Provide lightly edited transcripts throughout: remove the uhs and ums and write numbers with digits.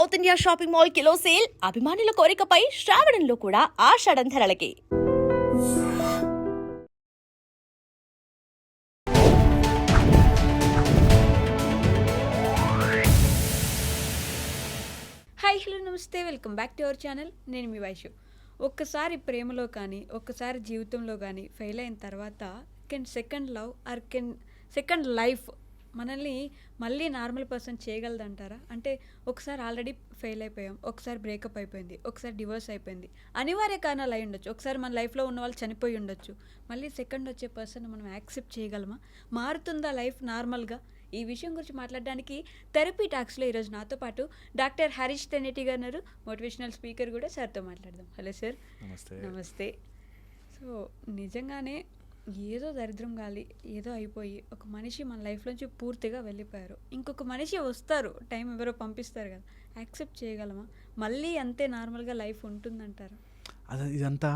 South India shopping mall kilo sale అభిమానుల కోరికపై శ్రావణంలో కూడా ఆషాఢం ధరలకి. Hi hello నమస్తే, welcome back to our channel. నేను మీ వైషు. ఒక్కసారి ప్రేమలో కానీ ఒక్కసారి జీవితంలో కానీ ఫెయిల్ అయిన తర్వాత second love or second life మనల్ని మళ్ళీ నార్మల్ పర్సన్ చేయగలదంటారా? అంటే ఒకసారి ఆల్రెడీ ఫెయిల్ అయిపోయాం, ఒకసారి బ్రేకప్ అయిపోయింది, ఒకసారి డివోర్స్ అయిపోయింది, అనివార్య కారణాలు అయి ఉండొచ్చు, ఒకసారి మన లైఫ్లో ఉన్న వాళ్ళు చనిపోయి ఉండొచ్చు. మళ్ళీ సెకండ్ వచ్చే పర్సన్ మనం యాక్సెప్ట్ చేయగలమా? మారుతుందా లైఫ్ నార్మల్గా? ఈ విషయం గురించి మాట్లాడడానికి థెరపీ టాక్స్లో ఈరోజు నాతో పాటు డాక్టర్ హరీష్ తెనేటి గారు ఉన్నారు, మోటివేషనల్ స్పీకర్ కూడా. సార్తో మాట్లాడదాం. Hello sir. నమస్తే. సో నిజంగానే ఏదో దరిద్రం గాలి ఏదో అయిపోయి ఒక మనిషి మన లైఫ్లోంచి పూర్తిగా వెళ్ళిపోయారు, ఇంకొక మనిషి వస్తారు, టైం ఎవరో పంపిస్తారు కదా, యాక్సెప్ట్ చేయగలమా? మళ్ళీ అంతే నార్మల్గా లైఫ్ ఉంటుందంటారా? అది ఇదంతా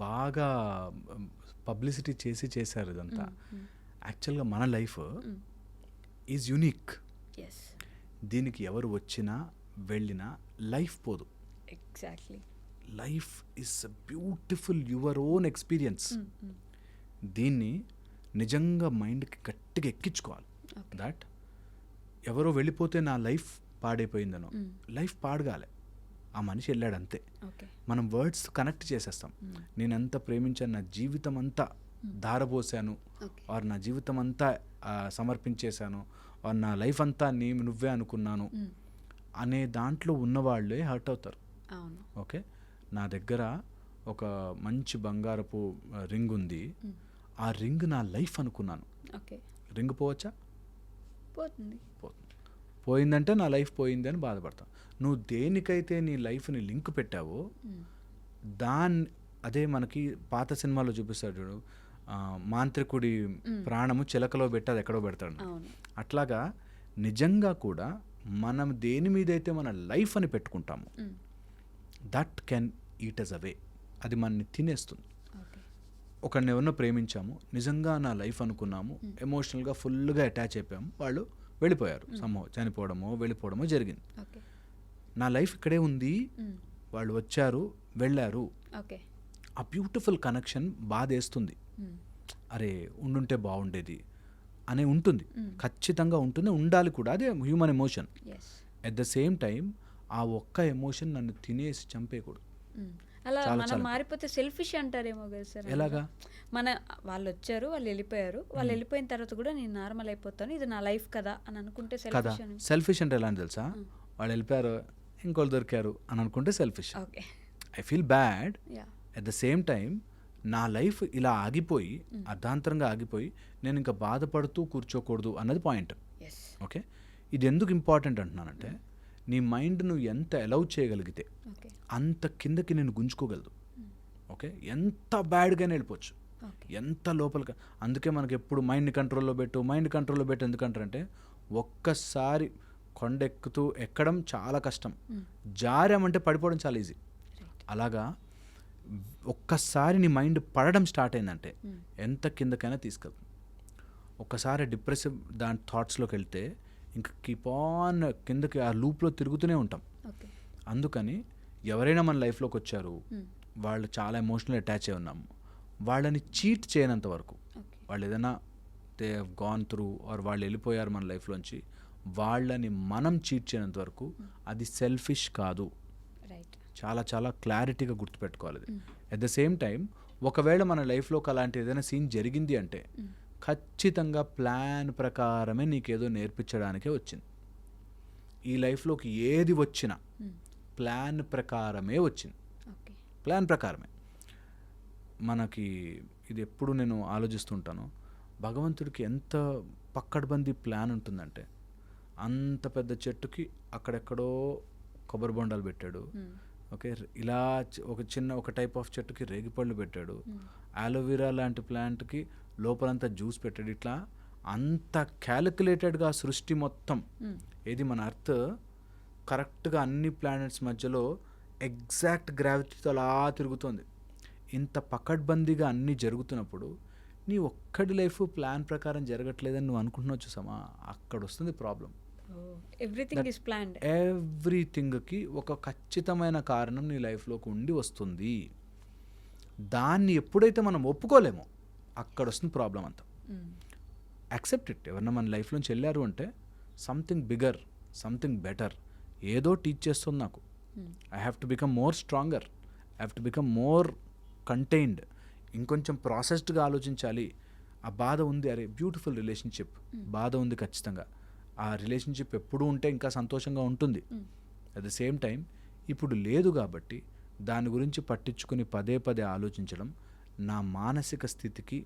బాగా పబ్లిసిటీ చేశారు ఇదంతా. యాక్చువల్గా మన లైఫ్ ఈజ్ యూనిక్. దీనికి ఎవరు వచ్చినా వెళ్ళినా లైఫ్ పోదు. Exactly. Life is beautiful your own experience. దీన్ని నిజంగా మైండ్కి గట్టిగా ఎక్కించుకోవాలి. దట్ ఎవరో వెళ్ళిపోతే నా లైఫ్ పాడైపోయిందనో, లైఫ్ పాడగాలే, ఆ మనిషి వెళ్ళాడు అంతే. మనం వర్డ్స్ కనెక్ట్ చేసేస్తాం. నేను ఎంత ప్రేమించాను, నా జీవితం అంతా ధారపోసాను, ఆర్ నా జీవితం అంతా సమర్పించేశాను, ఆర్ నా లైఫ్ అంతా నువ్వే అనుకున్నాను అనే దాంట్లో ఉన్నవాళ్ళే హర్ట్ అవుతారు. ఓకే, నా దగ్గర ఒక మంచి బంగారపు రింగ్ ఉంది, ఆ రింగ్ నా లైఫ్ అనుకున్నాను. రింగ్ పోవచ్చా? పోతుంది. పోయిందంటే నా లైఫ్ పోయింది అని బాధపడతాం. నువ్వు దేనికైతే నీ లైఫ్ని లింక్ పెట్టావో అదే మనకి పాత సినిమాలో చూపిస్తాడు చూడు, మాంత్రికుడి ప్రాణము చిలకలో పెట్టి అది ఎక్కడో పెడతాడు. అట్లాగా నిజంగా కూడా మనం దేని మీదైతే మన లైఫ్ అని పెట్టుకుంటామో దట్ కెన్ ఈట్ అస్ అవే. అది మనని తినేస్తుంది. ఒకరిని ఎవరినో ప్రేమించాము, నిజంగా నా లైఫ్ అనుకున్నాము, ఎమోషనల్గా ఫుల్గా అటాచ్ అయిపోయాము, వాళ్ళు వెళ్ళిపోయారు, చనిపోవడమో వెళ్ళిపోవడమో జరిగింది. నా లైఫ్ ఇక్కడే ఉంది, వాళ్ళు వచ్చారు వెళ్ళారు. ఆ బ్యూటిఫుల్ కనెక్షన్ బాధేస్తుంది. అరే ఉండుంటే బాగుండేది అనే ఉంటుంది, ఖచ్చితంగా ఉంటుంది, ఉండాలి కూడా, అదే human emotion. At the same time ఆ ఒక్క ఎమోషన్ నన్ను తినేసి చంపేయకూడదు. అలా మనం మారిపోతే సెల్ఫిష్ అంటారేమో కదా సార్? ఎలాగా? వాళ్ళు వచ్చారు, వాళ్ళు వెళ్ళిపోయారు, వాళ్ళు వెళ్ళిపోయిన తర్వాత కూడా నేను నార్మల్ అయిపోతాను, ఇది నా లైఫ్ కదా అని అనుకుంటే సెల్ఫిష్. సెల్ఫిష్ అంటే ఎలా అని తెలుసా? వాళ్ళు వెళ్ళిపోయారు, ఇంకోళ్ళు దొరికారు అని అనుకుంటే selfish. I feel bad. At the same time నా లైఫ్ ఇలా ఆగిపోయి, అర్ధాంతరంగా ఆగిపోయి నేను ఇంకా బాధపడుతూ కూర్చోకూడదు అన్నది పాయింట్. ఓకే, ఇది ఎందుకు ఇంపార్టెంట్ అంటున్నానంటే, నీ మైండ్ నువ్వు ఎంత అలౌ చేయగలిగితే అంత కిందకి నేను గుంజుకోగలదు. ఓకే, ఎంత బ్యాడ్గానే వెళ్ళిపోవచ్చు, ఎంత లోపలికి. అందుకే మనకి ఎప్పుడు మైండ్ కంట్రోల్లో పెట్టు ఎందుకంటారంటే, ఒక్కసారి కొండెక్కుతూ ఎక్కడం చాలా కష్టం, జారామంటే పడిపోవడం చాలా ఈజీ. అలాగా ఒక్కసారి నీ మైండ్ పడడం స్టార్ట్ అయిందంటే ఎంత కిందకైనా తీసుకెళ్తుంది. ఒక్కసారి డిప్రెసివ్ దాని థాట్స్లోకి వెళ్తే ఇంకా కీప్ ఆన్ కిందకి ఆ లూప్లో తిరుగుతూనే ఉంటాం. అందుకని ఎవరైనా మన లైఫ్లోకి వచ్చారు, వాళ్ళు చాలా ఎమోషనల్ అటాచ్ అయి ఉన్నాము, వాళ్ళని చీట్ చేయనంత వరకు, వాళ్ళు ఏదైనా they have gone through or వాళ్ళు వెళ్ళిపోయారు మన లైఫ్లోంచి, వాళ్ళని మనం చీట్ చేయనంత వరకు అది సెల్ఫిష్ కాదు. చాలా చాలా క్లారిటీగా గుర్తుపెట్టుకోవాలి. అట్ ద సేమ్ టైం ఒకవేళ మన లైఫ్లోకి అలాంటి ఏదైనా సీన్ జరిగింది అంటే ఖచ్చితంగా ప్లాన్ ప్రకారమే నీకేదో నేర్పించడానికే వచ్చింది. ఈ లైఫ్లోకి ఏది వచ్చినా ప్లాన్ ప్రకారమే వచ్చింది, ప్లాన్ ప్రకారమే. మనకి ఇది ఎప్పుడు నేను ఆలోచిస్తుంటాను, భగవంతుడికి ఎంత పక్కడబందీ ప్లాన్ ఉంటుందంటే, అంత పెద్ద చెట్టుకి అక్కడెక్కడో కొబ్బరి బొండాలు పెట్టాడు. ఓకే, ఇలా ఒక టైప్ ఆఫ్ చెట్టుకి రేగిపళ్ళు పెట్టాడు, ఆలోవెరా లాంటి ప్లాంట్కి లోపలంతా జ్యూస్ పెట్టాడు. ఇట్లా అంత క్యాలిక్యులేటెడ్గా సృష్టి మొత్తం, ఏది మన అర్త్ కరెక్ట్గా అన్ని ప్లానెట్స్ మధ్యలో ఎగ్జాక్ట్ గ్రావిటీతో అలా తిరుగుతుంది. ఇంత పకడ్బందీగా అన్నీ జరుగుతున్నప్పుడు నీ ఒక్కడి లైఫ్ ప్లాన్ ప్రకారం జరగట్లేదని నువ్వు అనుకుంటున్నావు చూసామా, అక్కడ వస్తుంది ప్రాబ్లం. Everything is planned. ఎవ్రీథింగ్కి ఒక ఖచ్చితమైన కారణం నీ లైఫ్లోకి ఉండి వస్తుంది. దాన్ని ఎప్పుడైతే మనం ఒప్పుకోలేమో అక్కడ వస్తుంది ప్రాబ్లం అంతా. Accept it. ఎవరన్నా మన లైఫ్లోంచి వెళ్ళారు అంటే సంథింగ్ బిగర్, సంథింగ్ బెటర్ ఏదో టీచ్ చేస్తుంది నాకు. I have to become more stronger, I have to become more contained, ఇంకొంచెం ప్రాసెస్డ్గా ఆలోచించాలి. ఆ బాధ ఉంది, అరే బ్యూటిఫుల్ రిలేషన్షిప్, బాధ ఉంది ఖచ్చితంగా. ఆ రిలేషన్షిప్ ఎప్పుడూ ఉంటే ఇంకా సంతోషంగా ఉంటుంది. అట్ ద సేమ్ టైం ఇప్పుడు లేదు కాబట్టి దాని గురించి పట్టించుకుని పదే పదే ఆలోచించడం నా మానసిక స్థితికి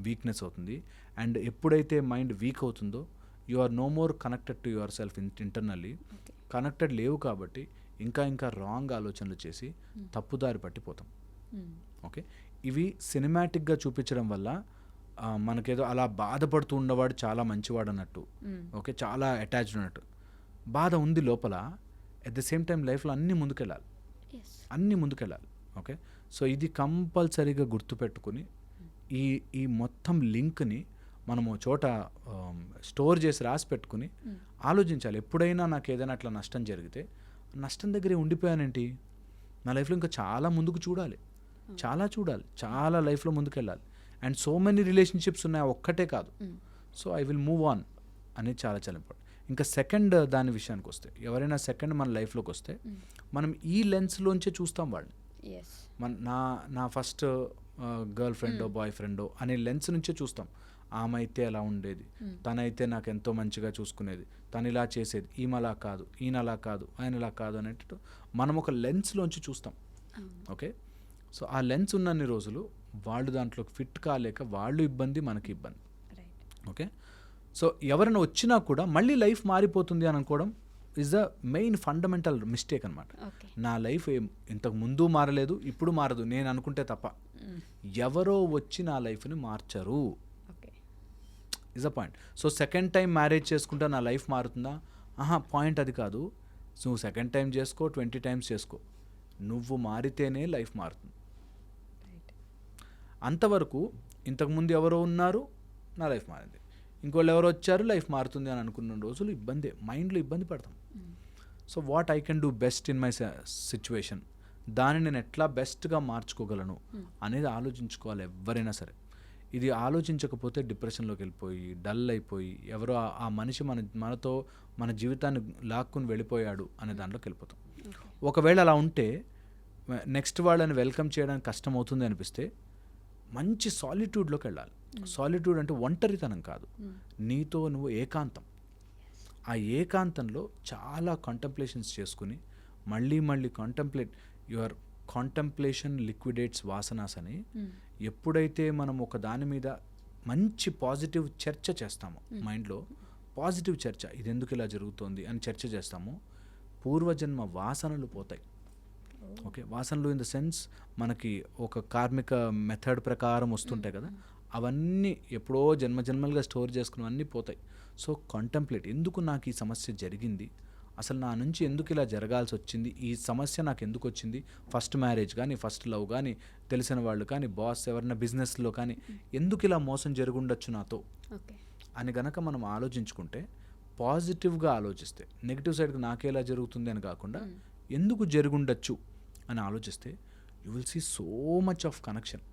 వీక్నెస్ అవుతుంది. అండ్ ఎప్పుడైతే మైండ్ వీక్ అవుతుందో you are no more connected to yourself internally. Connected లేవు కాబట్టి ఇంకా ఇంకా రాంగ్ ఆలోచనలు చేసి తప్పుదారి పట్టిపోతాం. ఓకే, ఇవి సినిమాటిక్గా చూపించడం వల్ల మనకేదో అలా బాధపడుతూ ఉన్నవాడు చాలా మంచివాడు అన్నట్టు, ఓకే, చాలా అటాచ్డ్ ఉన్నట్టు. బాధ ఉంది లోపల, అట్ ద సేమ్ టైం లైఫ్లో అన్నీ ముందుకెళ్ళాలి. ఓకే, సో ఇది కంపల్సరీగా గుర్తుపెట్టుకుని ఈ మొత్తం లింక్ని మనము చోట స్టోర్ చేసి రాసి పెట్టుకుని ఆలోచించాలి. ఎప్పుడైనా నాకు ఏదైనా అట్లా నష్టం జరిగితే నష్టం దగ్గరే ఉండిపోయానేంటి, నా లైఫ్లో ఇంకా చాలా ముందుకు చూడాలి, చాలా లైఫ్లో ముందుకెళ్ళాలి. అండ్ సో మెనీ రిలేషన్షిప్స్ ఉన్నాయి, ఒక్కటే కాదు. So I will move on అనేది చాలా చాలా ఇంపార్టెంట్. ఇంకా సెకండ్ దాని విషయానికి వస్తే, ఎవరైనా సెకండ్ మన లైఫ్లోకి వస్తే మనం ఈ లెన్స్లోంచే చూస్తాం వాళ్ళని. నా ఫస్ట్ గర్ల్ ఫ్రెండో బాయ్ ఫ్రెండో అనే లెన్స్ నుంచే చూస్తాం. ఆమె అయితే అలా ఉండేది, తనైతే నాకు ఎంతో మంచిగా చూసుకునేది, తను ఇలా చేసేది, ఈమె అలా కాదు, ఈయన అలా కాదు, ఆయన ఇలా కాదు అనేటట్టు మనం ఒక లెన్స్లోంచి చూస్తాం. ఓకే, సో ఆ లెన్స్ ఉన్నన్ని రోజులు వాళ్ళు దాంట్లోకి ఫిట్ కాలేక వాళ్ళు ఇబ్బంది, మనకి ఇబ్బంది. ఓకే, సో ఎవరైనా వచ్చినా కూడా మళ్ళీ లైఫ్ మారిపోతుంది అని అనుకోవడం is the main fundamental mistake అనమాట. నా లైఫ్ ఇంతకు ముందు మారలేదు, ఇప్పుడు మారదు నేను అనుకుంటే తప్ప. ఎవరో వచ్చి నా లైఫ్ని మార్చరు is a point. So second time marriage చేసుకుంటే నా లైఫ్ మారుతుందా? పాయింట్ అది కాదు. నువ్వు సెకండ్ టైం చేసుకో, 20 టైమ్స్ చేసుకో, నువ్వు మారితేనే లైఫ్ మారుతుంది. అంతవరకు ఇంతకుముందు ఎవరో ఉన్నారు, నా లైఫ్ మారింది, ఇంకోళ్ళు ఎవరో వచ్చారు, లైఫ్ మారుతుంది అని అనుకున్న రోజులు ఇబ్బంది, మైండ్లో ఇబ్బంది పడతాం. So what I can do best in my situation, దాన్ని నేను ఎట్లా బెస్ట్గా మార్చుకోగలను అనేది ఆలోచించుకోవాలి ఎవరైనా సరే. ఇది ఆలోచించకపోతే డిప్రెషన్లోకి వెళ్ళిపోయి డల్ అయిపోయి ఎవరో ఆ మనిషి మనతో మన జీవితాన్ని లాక్కుని వెళ్ళిపోయాడు అనే దాంట్లోకి వెళ్ళిపోతాం. ఒకవేళ అలా ఉంటే నెక్స్ట్ వాళ్ళని వెల్కమ్ చేయడానికి కష్టం అవుతుంది అనిపిస్తే మంచి సాలిట్యూడ్లోకి వెళ్ళాలి. సాలిట్యూడ్ అంటే ఒంటరితనం కాదు, నీతో నువ్వు ఏకాంతం. ఆ ఏకాంతంలో చాలా కాంటంప్లేషన్స్ చేసుకుని మళ్ళీ యువర్ కాంటంప్లేషన్ లిక్విడేట్స్ వాసనాస్ అని. ఎప్పుడైతే మనం ఒక దాని మీద మంచి పాజిటివ్ చర్చ చేస్తామో, మైండ్లో పాజిటివ్ చర్చ, ఇది ఎందుకు ఇలా జరుగుతోంది అని చర్చ చేస్తామో, పూర్వజన్మ వాసనలు పోతాయి. ఓకే, వాసనలు ఇన్ ద సెన్స్ మనకి ఒక కార్మిక మెథడ్ ప్రకారం వస్తుంటాయి కదా, అవన్నీ ఎప్పుడో జన్మజన్మలుగా స్టోర్ చేసుకున్నవన్నీ పోతాయి. సో కాంటంప్లేట్, ఎందుకు నాకు ఈ సమస్య జరిగింది, అసలు నా నుంచి ఎందుకు ఇలా జరగాల్సి వచ్చింది, ఈ సమస్య నాకు ఎందుకు వచ్చింది, ఫస్ట్ మ్యారేజ్ కానీ, ఫస్ట్ లవ్ కానీ, తెలిసిన వాళ్ళు కానీ, బాస్ ఎవరైనా బిజినెస్లో కానీ, ఎందుకు ఇలా మోసం జరుగుండొచ్చు నాతో అని గనక మనం ఆలోచించుకుంటే, పాజిటివ్గా ఆలోచిస్తే, నెగిటివ్ సైడ్కి నాకేలా జరుగుతుంది అని కాకుండా ఎందుకు జరుగుండొచ్చు అని ఆలోచిస్తే you will see so much of connection.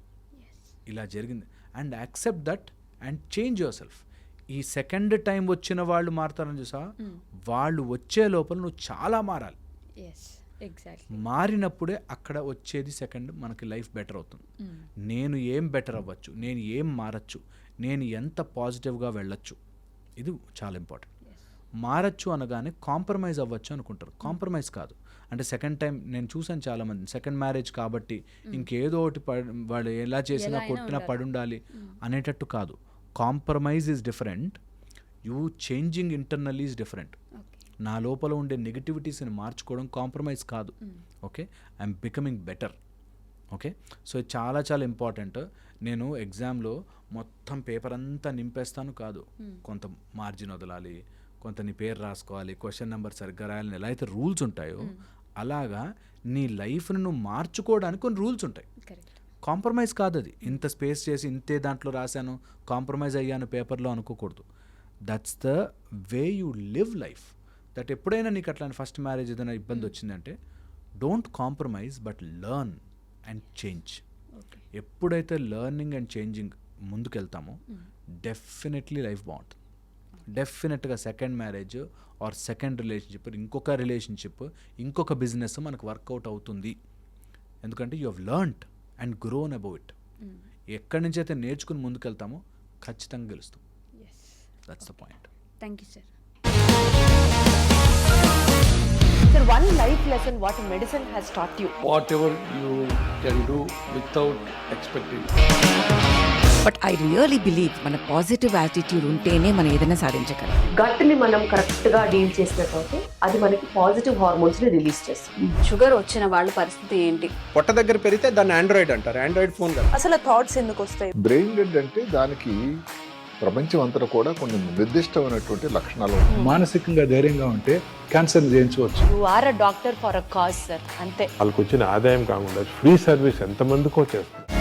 ఇలా జరిగింది and accept that and change yourself. ఈ సెకండ్ టైం వచ్చిన వాళ్ళు మారుతారని చూసా, వాళ్ళు వచ్చే లోపల నువ్వు చాలా మారాలి. మారినప్పుడే అక్కడ వచ్చేది సెకండ్ మనకి లైఫ్ బెటర్ అవుతుంది. నేను ఏం బెటర్ అవ్వచ్చు, నేను ఏం మారచ్చు, నేను ఎంత పాజిటివ్గా వెళ్ళొచ్చు, ఇది చాలా ఇంపార్టెంట్. మారచ్చు అనగానే కాంప్రమైజ్ అవ్వచ్చు అనుకుంటారు. కాంప్రమైజ్ కాదు. అంటే సెకండ్ టైం నేను చూసాను చాలామంది, సెకండ్ మ్యారేజ్ కాబట్టి ఇంకేదో ఒకటి వాళ్ళు ఎలా చేసినా కొట్టినా పడుండాలి అనేటట్టు కాదు. Compromise is different, you changing internally is different. నా లోపల ఉండే నెగిటివిటీస్ని మార్చుకోవడం కాంప్రమైజ్ కాదు. Okay, I'm becoming better. Okay, so చాలా చాలా ఇంపార్టెంట్. నేను ఎగ్జామ్లో మొత్తం పేపర్ అంతా నింపేస్తాను కాదు, కొంత మార్జిన్ వదలాలి, కొంత నీ పేరు రాసుకోవాలి, క్వశ్చన్ నెంబర్ సరిగ్గా రాయాలని ఎలా అయితే రూల్స్ ఉంటాయో అలాగా నీ లైఫ్ను నువ్వు మార్చుకోవడానికి కొన్ని రూల్స్ ఉంటాయి. కాంప్రమైజ్ కాదు అది. ఇంత స్పేస్ చేసి ఇంతే దాంట్లో రాశాను, కాంప్రమైజ్ అయ్యాను పేపర్లో అనుకోకూడదు. That's the way you live life. That ఎప్పుడైనా నీకు అట్లాంటి ఫస్ట్ మ్యారేజ్ ఏదైనా ఇబ్బంది వచ్చిందంటే don't compromise but learn and change. ఎప్పుడైతే లెర్నింగ్ అండ్ చేంజింగ్ ముందుకెళ్తామో డెఫినెట్లీ లైఫ్ బాగుంటుంది. డెఫినెట్గా second marriage or second relationship, ఇంకొక రిలేషన్షిప్, ఇంకొక బిజినెస్ మనకు వర్కౌట్ అవుతుంది. ఎందుకంటే you have learned and grown about it. ఎక్కడి నుంచి అయితే నేర్చుకుని ముందుకెళ్తామో ఖచ్చితంగా గెలుస్తాం. That's the point. Thank you sir. Sir, one life lesson what medicine has taught you. Whatever you can do without expecting. But I really believe మన positive attitude ఉంటేనే మనం ఏదైనా సాధించగలం. గట్ని మనం కరెక్ట్గా డీల్ చేసినట్లయితే అది మనకి పాజిటివ్ హార్మోన్స్ని రిలీజ్ చేస్తుంది. షుగర్ వచ్చిన వాళ్ళ పరిస్థితి ఏంటి? పొట్ట దగ్గర పెరిగితే దాన్ని ఆండ్రాయిడ్ అంటారు, ఆండ్రాయిడ్ ఫోన్ కదా. అసలు థాట్స్ ఎందుకు వస్తాయి? బ్రెయిన్ డెడ్ అంటే దానికి ప్రపంచం అంతా కూడా కొన్ని నిర్దిష్టమైనటువంటి లక్షణాలు ఉంటాయి. మానసికంగా ధైర్యంగా ఉంటే క్యాన్సర్ జయించవచ్చు. You are a doctor for a cause, sir. అంతే. వాళ్ళకి వచ్చిన ఆదాయం కాకుండా ఫ్రీ సర్వీస్ ఎంతమందికో చేస్తుంది.